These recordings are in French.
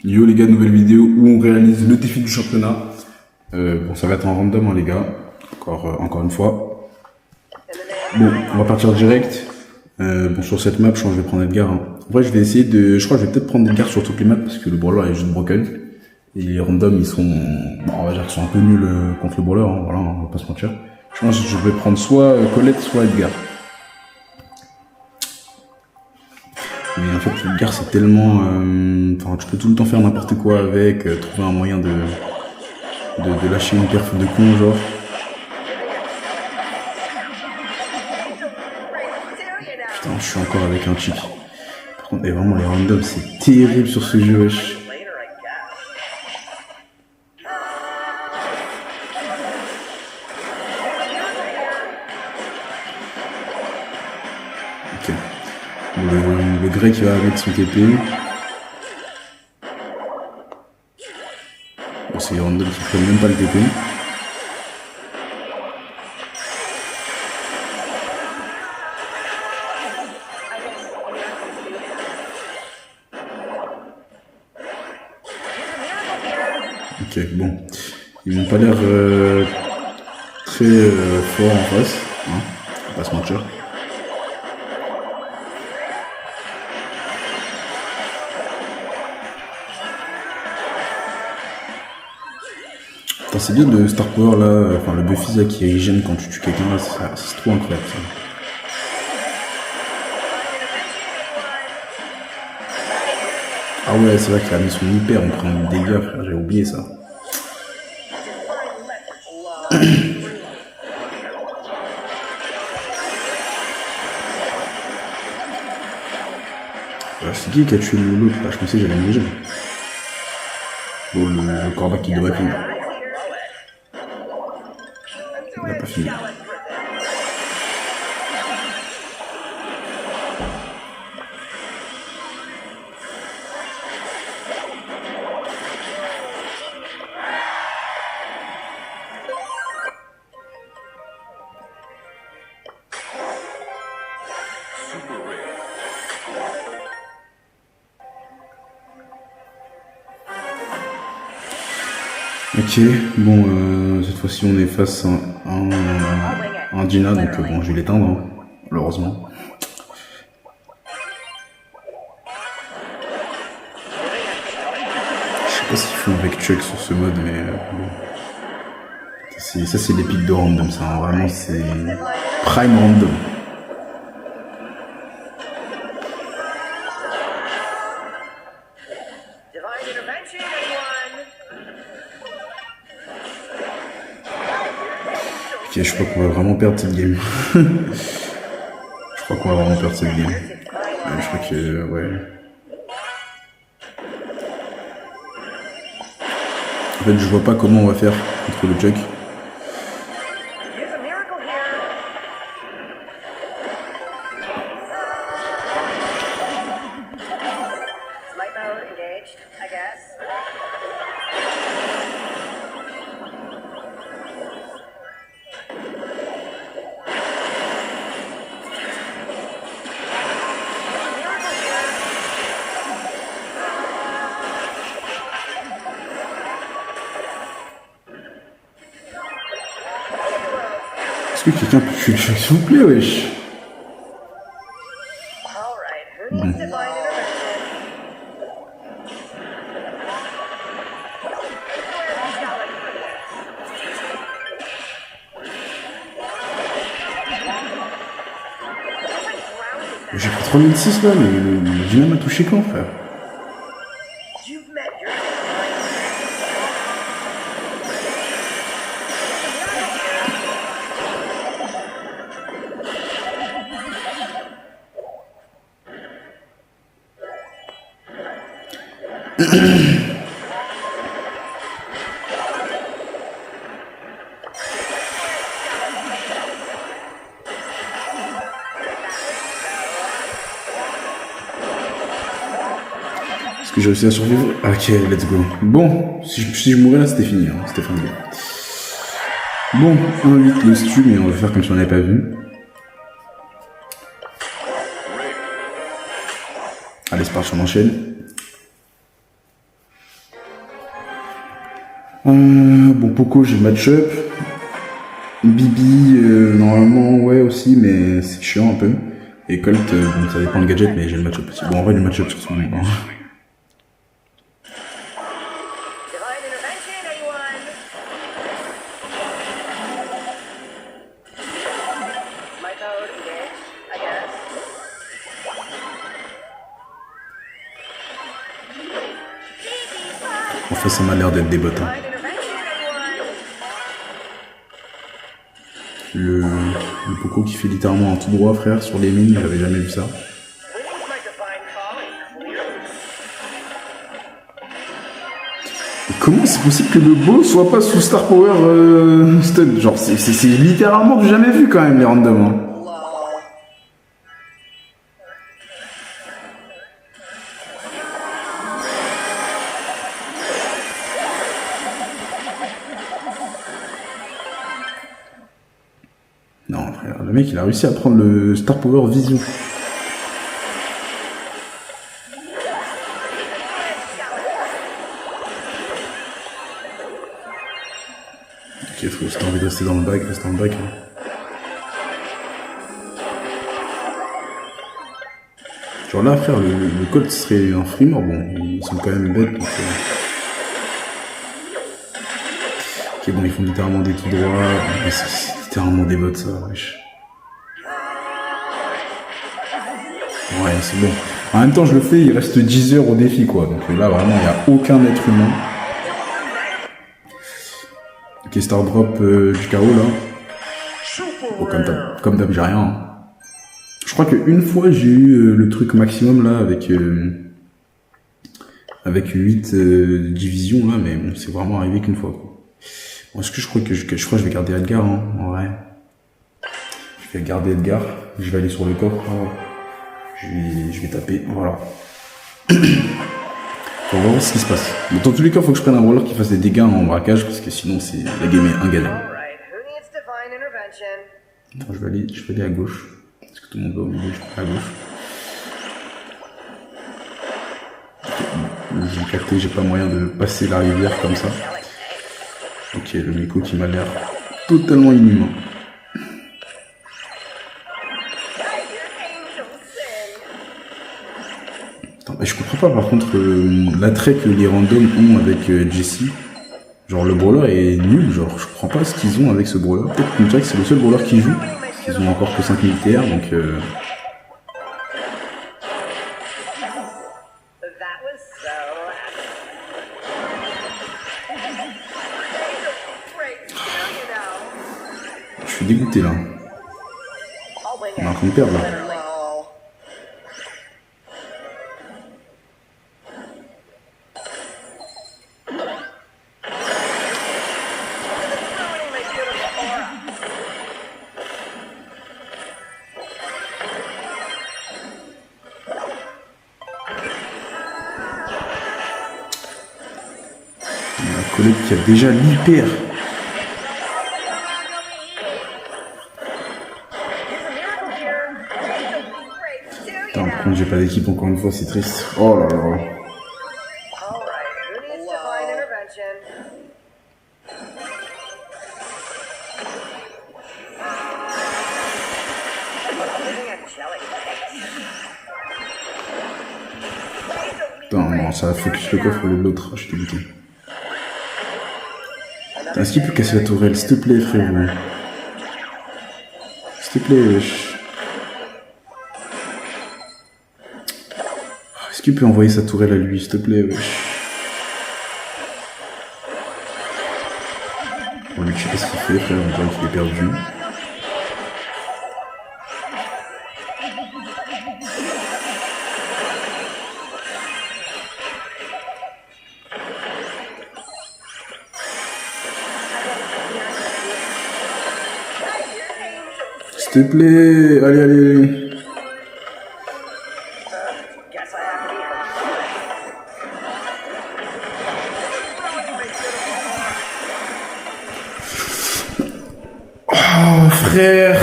Yo les gars, nouvelle vidéo où on réalise le défi du championnat. Bon, ça va être en random hein, les gars, encore une fois. Bon, on va partir direct. Bon, sur cette map, je pense que je vais prendre Edgar. Hein. En vrai, je vais essayer de... Je crois que je vais peut-être prendre Edgar sur toutes les maps parce que le brawler est juste broken. Et les randoms, ils sont... Bon, on va dire qu'ils sont un peu nuls contre le brawler, hein, voilà, on va pas se mentir. Je pense que je vais prendre soit Colette, soit Edgar. Mais en fait, Edgar, c'est tellement... Enfin, tu peux tout le temps faire n'importe quoi avec, trouver un moyen de lâcher une perf de con, genre. Putain, je suis encore avec un chic. Par contre, et vraiment, les randoms, c'est terrible sur ce jeu, wesh. Ok. Le grec qui va mettre son TP. Bon, c'est les randoms qui prennent même pas le TP. Ok, bon. Ils n'ont pas l'air très forts en face. Hein, on va pas se mentir. C'est bien le Star Power là, enfin le Buffy là, qui régène quand tu tues quelqu'un là, c'est trop incroyable ça. Ah ouais, c'est vrai qu'il a mis son hyper, on prend des dégâts, frère, j'ai oublié ça. C'est qui a tué l'autre là? Je pensais que j'allais me léger. Bon, le corbac qui devrait finir. Il n'a pas fini. Ok, bon, cette fois-ci on est face à un Dina, donc bon, je vais l'éteindre, hein, malheureusement. Je sais pas s'ils font avec Chuck sur ce mode, mais bon. Ça c'est l'épique de random, ça, hein, vraiment c'est prime random. Ok, je crois qu'on va vraiment perdre cette game. Je crois qu'on va vraiment perdre cette game. Je crois que, ouais. En fait, je vois pas comment on va faire contre le Chuck. Est-ce que quelqu'un peut tuer le Chuck, s'il vous plaît, wesh? Bon. J'ai pris 3006 là, mais le Dina m'a touché quand, frère? Est-ce que j'ai réussi à survivre? Ok, let's go. Bon, si je mourais là, c'était fini, hein, c'était fini. Bon, on évite le stu, mais on va faire comme si on n'avait pas vu. Allez, c'est parti, on enchaîne. Bon, Poco, j'ai le match-up. Bibi, normalement, ouais aussi, mais c'est chiant un peu. Et Colt, bon, ça dépend le gadget, mais j'ai le match-up aussi. Bon, en vrai, le match-up sur son moment. En fait, ça m'a l'air d'être des bots. Hein. Le Poco qui fait littéralement un tout droit, frère, sur les mines, j'avais jamais vu ça. Et comment c'est possible que le beau soit pas sous Star Power stun? Genre, c'est littéralement du jamais vu quand même, les randoms. Hein. Non, frère, le mec, il a réussi à prendre le Star Power Vision. Ok, frère, si t'as envie de rester dans le bac, reste dans le bac. Hein. Genre là, frère, le Colt serait un free mort. Bon, ils sont quand même bêtes, donc... Ok, bon, ils font littéralement des tout droits. Mais c'est littéralement des bots, ça, wesh. Ouais, c'est bon. En même temps, je le fais, il reste 10 heures au défi, quoi. Donc là, vraiment, il n'y a aucun être humain. Ok, Star Drop du chaos, là. Bon, comme d'hab, j'ai rien. Hein. Je crois qu'une fois, j'ai eu le truc maximum, là, avec 8 divisions, là. Mais bon, c'est vraiment arrivé qu'une fois, quoi. Bon, est-ce que je crois que je vais garder Edgar, hein, en vrai. Je vais garder Edgar. Je vais aller sur le coffre, hein. Je vais taper, voilà. On va voir ce qui se passe. Bon, dans tous les cas, il faut que je prenne un brawler qui fasse des dégâts en braquage, parce que sinon, la game est ingagnable. Attends, je vais aller à gauche. Parce que tout le monde va au milieu, je vais à gauche. Okay. J'ai capté, j'ai pas moyen de passer la rivière comme ça. Ok, le Miko qui m'a l'air totalement inhumain. Attends, je comprends pas par contre l'attrait que les randoms ont avec Jessie. Genre le brawler est nul, genre je comprends pas ce qu'ils ont avec ce brawler. Peut-être qu'on dirait que c'est le seul brawler qui joue. Ils ont encore que 5 militaires, donc je suis dégoûté là. On est en train de perdre là. Un collègue qui a déjà l'hyper. Putain, par contre, j'ai pas d'équipe encore une fois, c'est triste. Oh là là. Putain, non, ça va focus le coffre au lieu de l'autre, je suis dégoûté. Est-ce qu'il peut casser la tourelle, s'il te plaît, frérot? S'il te plaît, wesh. Est-ce qu'il peut envoyer sa tourelle à lui, s'il te plaît, wesh? Bon, lui, je sais pas ce qu'il fait, frère, on dirait qu'il est perdu. S'il te plaît, allez, allez. Oh, frère.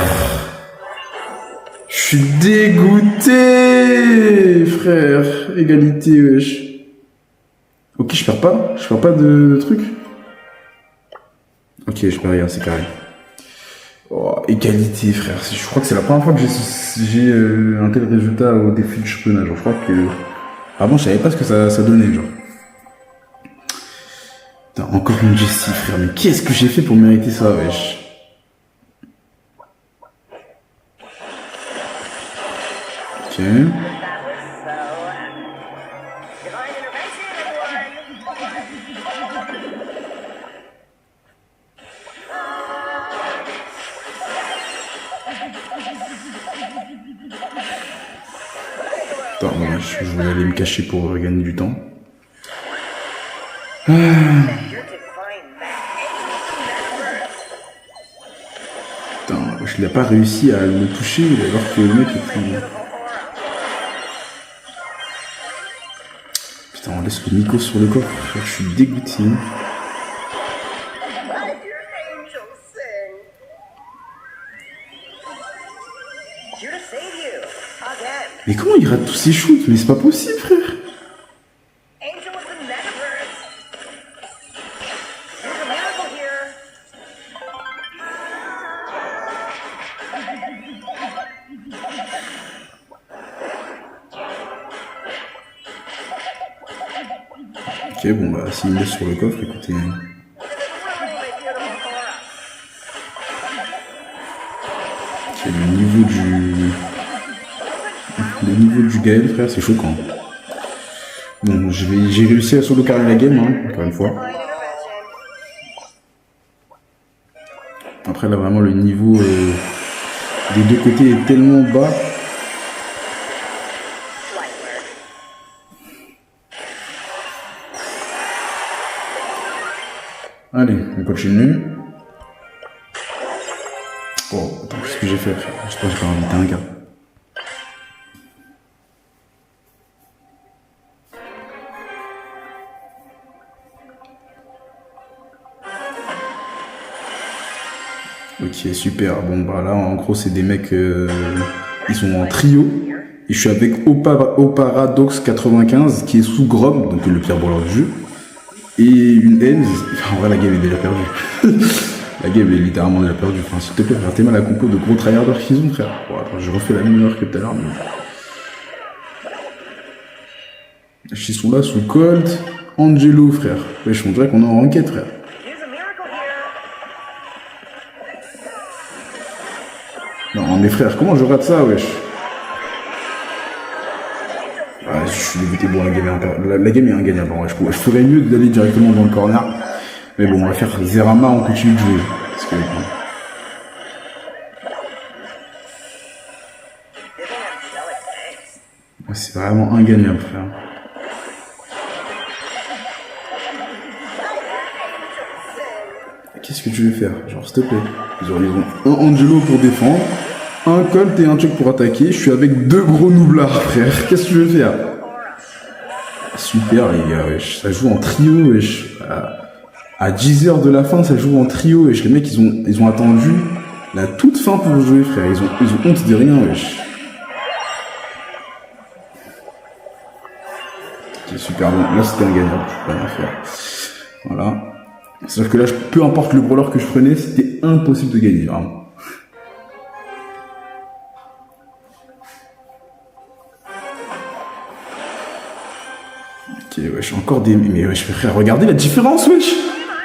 Je suis dégoûté, frère. Égalité, wesh. Ok, je perds pas de truc. Ok, je peux rien, c'est carré. Oh, égalité, frère. Je crois que c'est la première fois que j'ai un tel résultat au défi du championnat. Genre, je crois que... Avant, je savais pas ce que ça donnait, genre. Putain, encore une Jessie, frère. Mais qu'est-ce que j'ai fait pour mériter ça, wesh? Ok. Attends, bon, je vais aller me cacher pour gagner du temps. Putain, je l'ai pas réussi à le toucher alors que le mec est plus... Putain, on laisse le Nico sur le coffre. Je suis dégoûté. Mais comment il rate tous ses shoots? Mais c'est pas possible, frère. Ok, bon bah s'il me laisse sur le coffre, écoutez... Ok, le niveau du Gaël, frère, c'est choquant. Bon, j'ai réussi à solo carry la game, hein, encore une fois. Après là, vraiment, le niveau des deux côtés est tellement bas. Allez, on continue. Oh, attends, qu'est-ce que j'ai fait, frère? Je pense que j'ai invité un gars. Ok, super. Bon, bah là, en gros, c'est des mecs... ils sont en trio. Et je suis avec Oparadox95, qui est sous Grom, donc le pire brawler du jeu. Et une Ems. En vrai, la game est déjà perdue. La game est littéralement déjà perdue. Enfin, s'il te plaît, frère, t'es mal à la compo de gros tryharders qu'ils ont, frère. Bon, attends, je refais la même erreur que tout à l'heure. Mais... Ils sont là sous Colt, Angelo, frère. Wesh, on dirait qu'on est en enquête, frère. Non, mais frère, comment je rate ça, wesh? Ouais, je suis dégoûté. Bon, la game est ingagnable. Ouais, je ferais mieux d'aller directement dans le corner. Mais bon, on va faire Zerama, on continue de jouer. Parce que, bon. Ouais, c'est vraiment ingagnable, frère. Qu'est-ce que tu veux faire? Genre, s'il te plaît. Ils ont un Angelo pour défendre, un Colt et un Chuck pour attaquer. Je suis avec deux gros noublards, frère. Qu'est-ce que tu veux faire? Super, les gars, wesh. Ça joue en trio, wesh. À 10 heures de la fin, ça joue en trio, wesh. Les mecs, ils ont attendu la toute fin pour jouer, frère. Ils ont honte de rien, wesh. C'est super bon. Là, c'était ingagnable. Je peux rien faire. Voilà. C'est-à-dire que là, peu importe le brawler que je prenais, c'était impossible de gagner, vraiment. Ok, wesh, encore des... Mais wesh, frère, regardez la différence, wesh.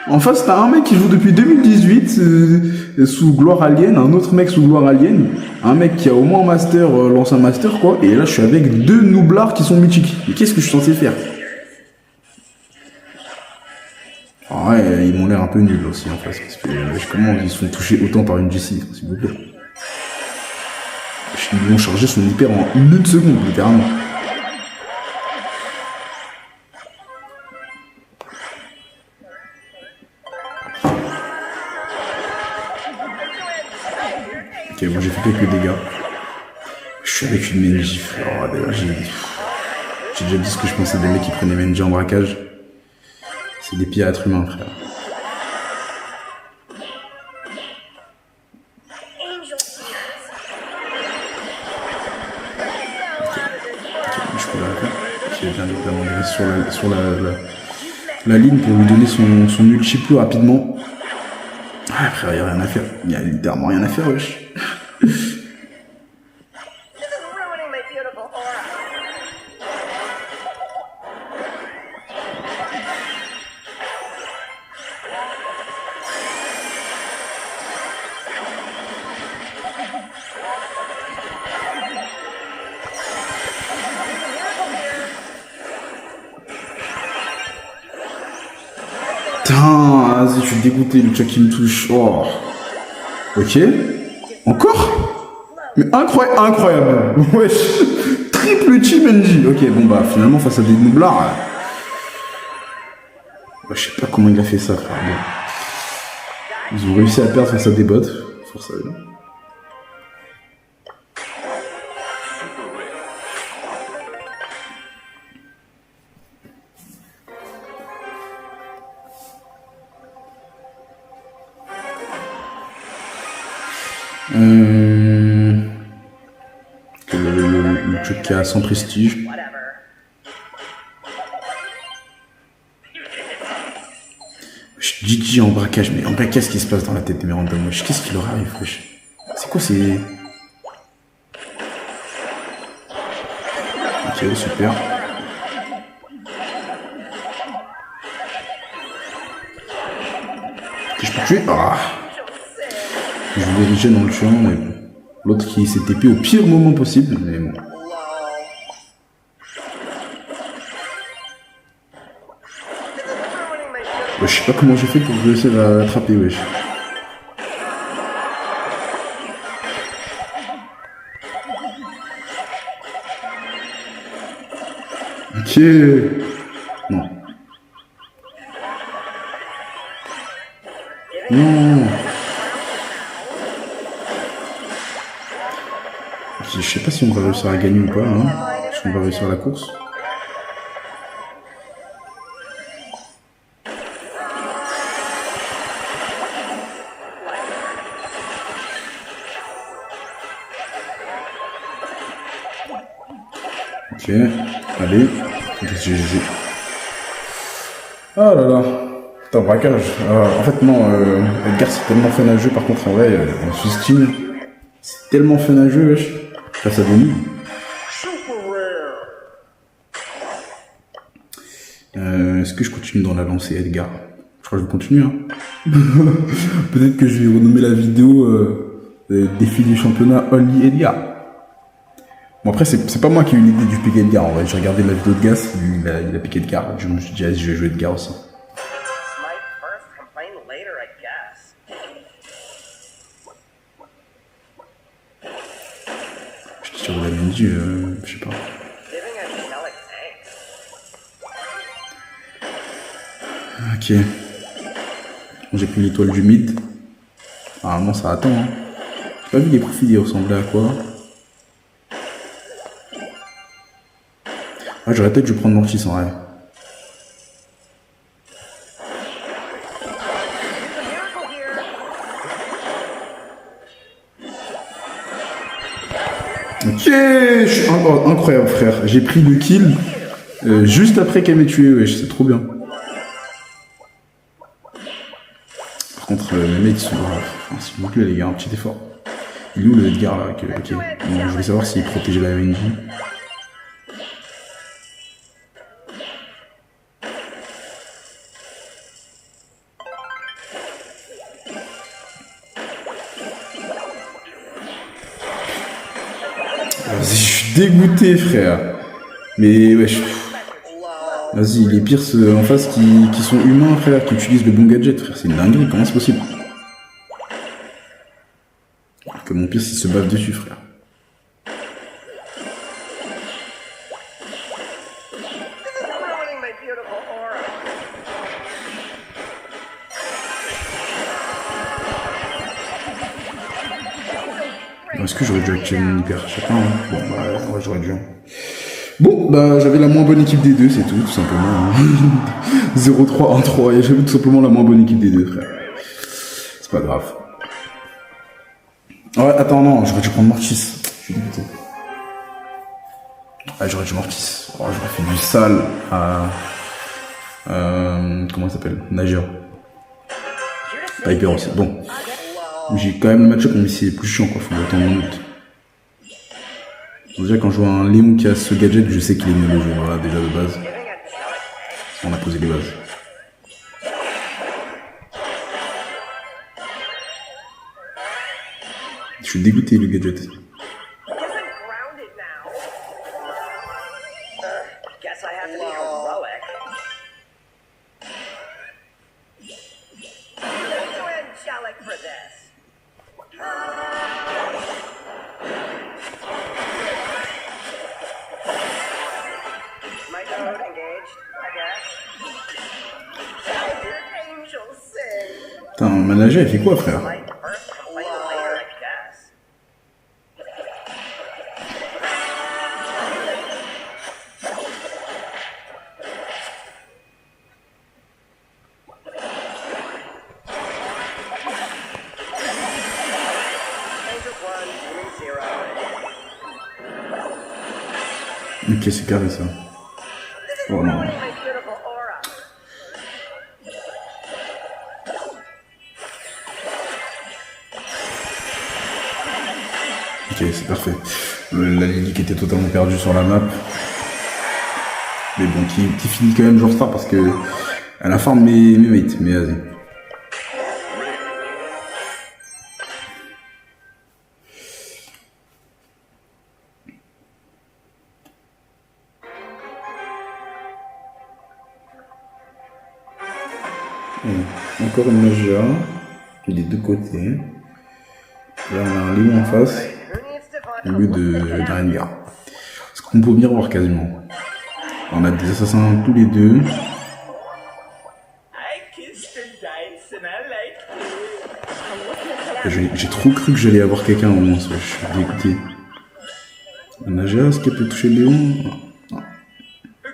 En face, t'as un mec qui joue depuis 2018 sous Gloire Alien, un autre mec sous Gloire Alien, un mec qui a au moins master, l'ancien master, quoi. Et là, je suis avec deux noublards qui sont mythiques. Mais qu'est-ce que je suis censé faire? Ouais, ils m'ont l'air un peu nuls aussi en face, parce que comment ils sont touchés autant par une Jessie, s'il vous plaît. Ils vont charger son hyper en une seconde, littéralement. Ok, bon, j'ai fait quelques dégâts. Je suis avec une Menji, frère. Oh, d'ailleurs, j'ai déjà dit ce que je pensais des mecs qui prenaient Menji en braquage. C'est des pires êtres humains, frère. Je peux la faire. J'ai bien évidemment sur la ligne pour lui donner son ulti plus rapidement. Ah frère, y'a rien à faire. Y'a littéralement rien à faire, wesh. Putain, vas-y, je suis dégoûté, le chat qui me touche. Oh. Ok. Encore? Mais incroyable. Wesh. Triple team NG. Ok, bon bah finalement face à des nooblards. Bah, je sais pas comment il a fait ça, frère. Bon. Ils ont réussi à perdre face à des bots. Force à eux. Le truc qui a 100 prestige. GG en braquage, mais en braquage, qu'est-ce qui se passe dans la tête des randoms? Qu'est-ce qui leur arrive, wesh? C'est quoi ces... Ok, super. Que je peux tuer? Ah. Je voulais diriger dans le champ, mais bon. L'autre qui s'est TP au pire moment possible, mais bon. Je sais pas comment j'ai fait pour réussir à l'attraper, wesh. Ok. Non. Non. Je sais pas si on va réussir à gagner ou pas, hein. Si on va réussir la course. Ok, allez. GG. Ah là là. Putain, braquage. En fait, non, Edgar, c'est tellement fun à jeu, par contre, en vrai, on sous-estime. C'est tellement fun à jeu, wesh. Face à des nuls. Est-ce que je continue dans la lancée, Edgar? Je crois que je vais continuer, hein. Peut-être que je vais renommer la vidéo défi du championnat Only Edgar. Bon, après, c'est pas moi qui ai eu l'idée du pick Edgar, en vrai. J'ai regardé la vidéo de Gas, il a piqué Edgar. Je me suis dit, je vais jouer Edgar aussi. Je tire de la midi, je sais pas. Ok. J'ai pris l'étoile du mid. Normalement, ça attend, hein. J'ai pas vu les profils, ils ressemblaient à quoi. Ah, j'aurais peut-être dû prendre Mortis en vrai. Ok, incroyable frère. J'ai pris le kill juste après qu'elle m'ait tué, wesh, c'est trop bien. Par contre, les mecs sont... Enfin, s'il vous plaît les gars, un petit effort. Il est où le Edgar là? Ok, bon, je voulais savoir s'il protégeait la MNJ. Je suis dégoûté, frère. Mais wesh. Vas-y, les pires ceux en face qui sont humains, frère, qui utilisent le bon gadget, frère. C'est une dinguerie, comment c'est possible? Que mon pire, il se bave dessus, frère. Est-ce que j'aurais dû activer mon hyper? Je sais pas, hein. Bon, bah, ouais, j'aurais dû. Bon, bah, j'avais la moins bonne équipe des deux, c'est tout simplement. Hein. 0-3, 1-3, et j'avais tout simplement la moins bonne équipe des deux, frère. C'est pas grave. Ouais, attends, non, j'aurais dû prendre Mortis. Je suis dégoûté. Ah, j'aurais dû Mortis. Oh, j'aurais fait du sale à... comment ça s'appelle? Nageur. Piper aussi. Bon. J'ai quand même le match-up, mais c'est plus chiant, quoi. Faut attendre une minute. Déjà, quand je vois un Léon qui a ce gadget, je sais qu'il est mieux le jeu. Voilà, déjà de base. On a posé les bases. Je suis dégoûté, le gadget. Putain, un manager, il fait quoi, frère? Ok, c'est carré ça. Oh non. Ok, c'est parfait. La Lily qui était totalement perdue sur la map. Mais bon, qui finit quand même genre star parce que elle a farm mes mates. Mais vas-y. Encore une Naja, des deux côtés. Là, on a un Léon en face, au lieu de Rengar. Parce qu'on peut miroir quasiment. On a des assassins tous les deux. J'ai trop cru que j'allais avoir quelqu'un au moins, je suis dégoûté. Naja, est-ce qu'elle peut toucher Léon? Non.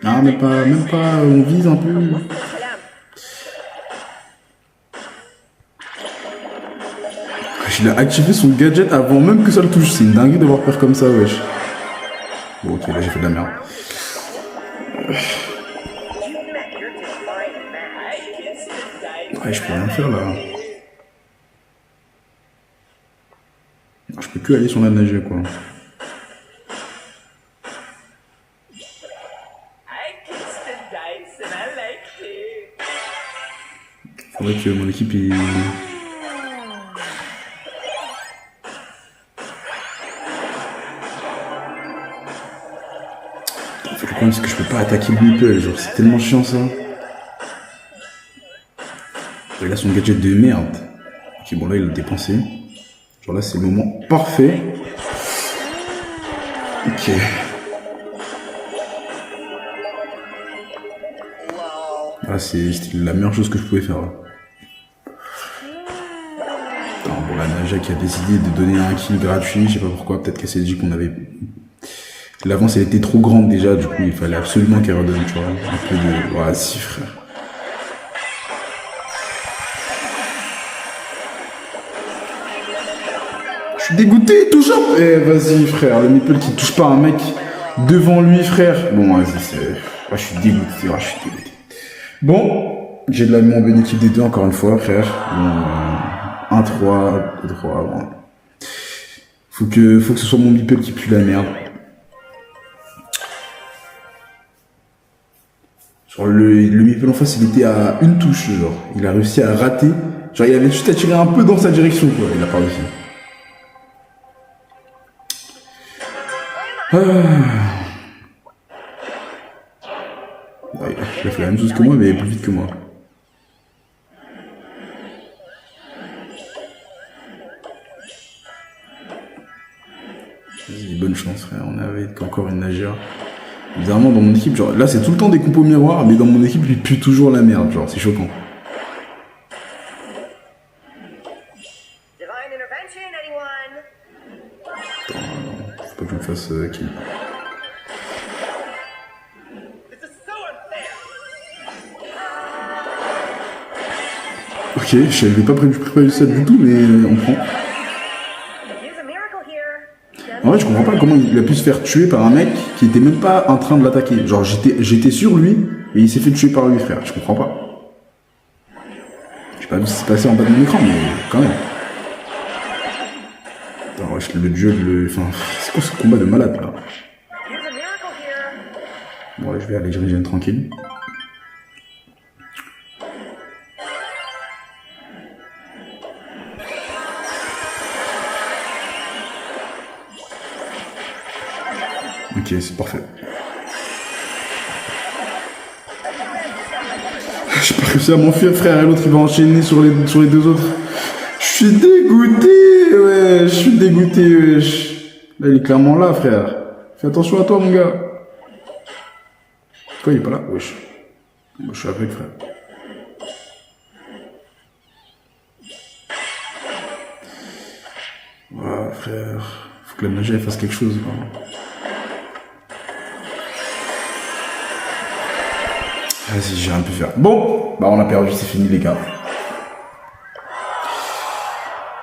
Ah, même pas, on vise un peu. Il a activé son gadget avant même que ça le touche. C'est une dinguerie d'avoir peur comme ça, wesh. Bon, ok, là j'ai fait de la merde. Ouais, je peux rien faire là. Je peux que aller sur la nager, quoi. Faudrait que mon équipe il... Le problème c'est que je peux pas attaquer le meeple, genre c'est tellement chiant ça. Il a son gadget de merde. Ok, bon là il l'a dépensé. Genre là c'est le moment parfait. Ok. Ah c'était la meilleure chose que je pouvais faire là. Attends, bon la Naja qui a décidé de donner un kill gratuit, je sais pas pourquoi, peut-être qu'elle s'est dit qu'on avait... L'avance elle était trop grande déjà, du coup il fallait absolument qu'elle redonne, tu vois, un peu de... Voilà, si frère. Je suis dégoûté, toujours. Eh vas-y frère, le meeple qui touche pas un mec devant lui frère. Bon vas-y, c'est... je suis dégoûté, je suis dégoûté. Bon, j'ai de la mon bonne équipe des deux encore une fois frère. Bon, 1-3, 2-3, bon. Faut que ce soit mon meeple qui pue la merde. Genre le meeple en face il était à une touche, genre il a réussi à rater, genre il avait juste à tirer un peu dans sa direction quoi, il a pas réussi. Ouais, il a fait la même chose que moi mais plus vite que moi. Vas-y, bonne chance frère, on avait encore une nageur. Bizarrement dans mon équipe, genre là c'est tout le temps des compos miroirs, mais dans mon équipe il pue toujours la merde, genre c'est choquant. Attends, faut pas que je me fasse kill. Ok, je n'avais pas prévu ça du tout, mais on prend. En vrai, je comprends pas comment il a pu se faire tuer par un mec qui était même pas en train de l'attaquer. Genre, j'étais sur lui, et il s'est fait tuer par lui, frère. Je comprends pas. pas vu ce qui s'est passé en bas de mon écran, mais quand même. Attends, wesh, le jeu, enfin, c'est quoi ce combat de malade, là? Bon, là, je vais aller, je reviens tranquille. Ok, c'est parfait. J'ai pas réussi à m'enfuir, frère, et l'autre il va enchaîner sur les deux autres. Je suis dégoûté, ouais, je suis dégoûté, wesh. Là, il est clairement là, frère. Fais attention à toi, mon gars. Quoi, il est pas là? Wesh. Moi, je suis avec, frère. Ouais, frère. Faut que la nageur fasse quelque chose, quoi. Vas-y, j'ai rien pu faire. Bon, bah on a perdu, c'est fini les gars.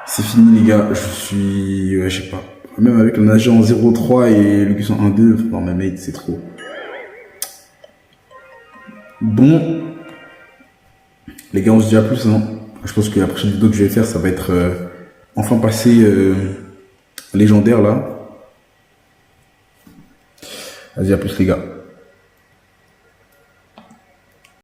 C'est fini les gars, je suis... Ouais, je sais pas. Même avec le nageur en 0-3 et le Lucas en 1-2, non mais mate, c'est trop. Bon. Les gars, on se dit à plus, hein. Je pense que la prochaine vidéo que je vais faire, ça va être... enfin passer légendaire là. Vas-y, à plus les gars.